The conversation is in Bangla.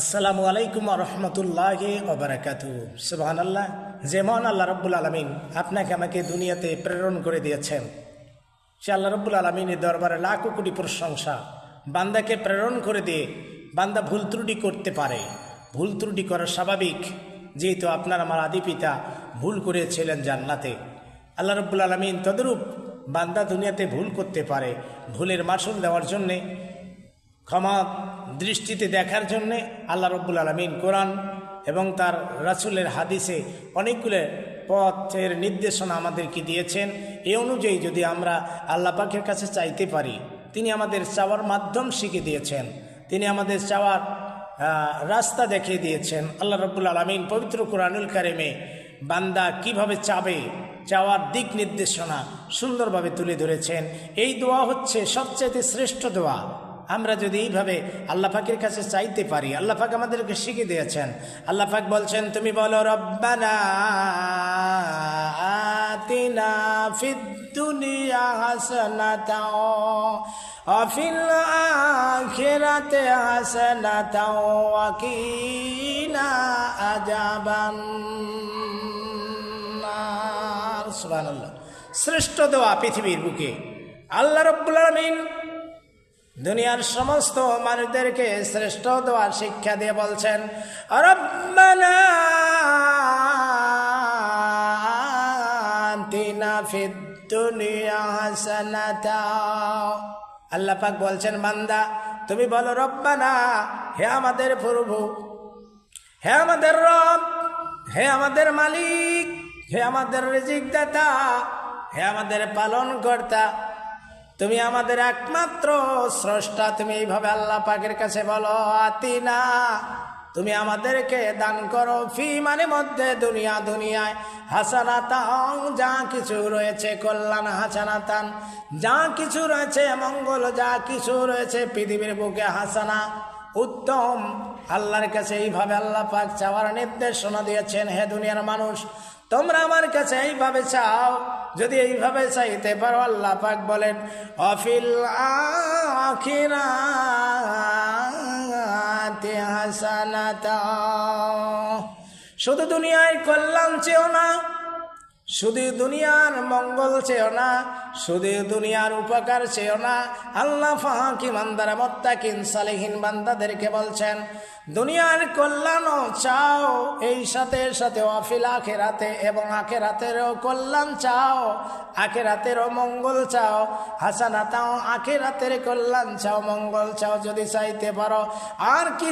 আসসালামু আলাইকুম রহমতুল্লাহি ওয়া বারাকাতুহু। সুবহানাল্লাহ। যেমন আল্লাহ রব্বুল আলামিন আপনাকে আমাকে দুনিয়াতে প্রেরণ করে দিয়েছেন, সে আল্লাহ রব্বুল আলামিনের দরবারে লাখো কোটি প্রশংসা। বান্দাকে প্রেরণ করে দিয়ে বান্দা ভুল ত্রুটি করতে পারে, ভুল ত্রুটি করা স্বাভাবিক, যেহেতু আপনার আমার আদি পিতা ভুল করেছিলেন জান্নাতে। আল্লাহ রব্বুল আলামিন তদরূপ বান্দা দুনিয়াতে ভুল করতে পারে, ভুলের মাসুল দেওয়ার জন্যে, ক্ষমা দৃষ্টিতে দেখার জন্যে আল্লাহ রব্বুল আলামিন কোরআন এবং তার রাসূলের হাদিসে অনেকগুলো পথের নির্দেশনা আমাদেরকে দিয়েছেন। এই অনুযায়ী যদি আমরা আল্লাহ পাকের কাছে চাইতে পারি, তিনি আমাদের চাওয়ার মাধ্যম শিখে দিয়েছেন, তিনি আমাদের চাওয়ার রাস্তা দেখিয়ে দিয়েছেন। আল্লাহ রব্বুল আলামিন পবিত্র কোরআনুল কারিমে বান্দা কিভাবে চাবে, চাওয়ার দিক নির্দেশনা সুন্দরভাবে তুলে ধরেছেন। এই দোয়া হচ্ছে সবচেয়ে শ্রেষ্ঠ দোয়া। আমরা যদি এইভাবে আল্লাহ পাকের কাছে চাইতে পারি, আল্লাহ পাক আমাদেরকে শিখিয়ে দিয়েছেন। আল্লাহ পাক বলছেন, তুমি বলো রব্বানা আতিনা ফিদ দুনিয়া হাসানাতাও ওয়া ফিল আখিরাতি হাসানাতাও ওয়া কিনা আযাবান নার। সুবহানাল্লাহ। শ্রেষ্ঠ দোয়া পৃথিবীর বুকে। আল্লাহ রাব্বুল আলামিন দুনিয়ার সমস্ত মানুষদেরকে শ্রেষ্ঠ দোয়া শিক্ষা দিয়ে বলছেন, রব্বানা আতিনা ফিদ দুনিয়া হাসানাতাও। আল্লাহ পাক বলছেন, বান্দা তুমি বলো রব্বানা, হে আমাদের প্রভু, হে আমাদের রব, হে আমাদের মালিক, হে আমাদের রিজিক দাতা, হে আমাদের পালন কর্তা, তুমি আমাদের একমাত্র স্রষ্টা। তুমি এইভাবে আল্লাহ পাকের কাছে বলো, আতিনা তুমি আমাদেরকে দান করো, ফি মানে মধ্যে দুনিয়ায় হাসানাতান যা কিছু রয়েছে কল্যাণ, হাসানাতান যা কিছু রয়েছে মঙ্গল, যা কিছু রয়েছে পৃথিবীর বুকে হাসানা উত্তম। আল্লাহর কাছে এইভাবে আল্লাহ পাক চাওয়ার নির্দেশনা দিয়েছেন, হে দুনিয়ার মানুষ তোমরা আমার কাছে এইভাবে চাও। যদি এইভাবে চাইতে পারো, আল্লাহ পাক বলেন অফিল আখিরাতি হাসানাতাও। শুধু দুনিয়ায় কল্যাণ চেও না, শুধু দুনিয়ার মঙ্গল চেও না, শুধু দুনিয়ার উপকার চেও না। আল্লাহ পাক ইমানদার মুত্তাকিন সালেহিন বান্দাদেরকে বলছেন, দুনিয়ার কল্যাণও চাও, এই সাথে সাথে ওয়াফিল আখিরাতে এবং আখিরাতেরও কল্যাণ চাও, আখিরাতেরও মঙ্গল চাও, হাসানাতাও আখিরাতের কল্যাণ চাও, মঙ্গল চাও। যদি চাইতে পারো আর কি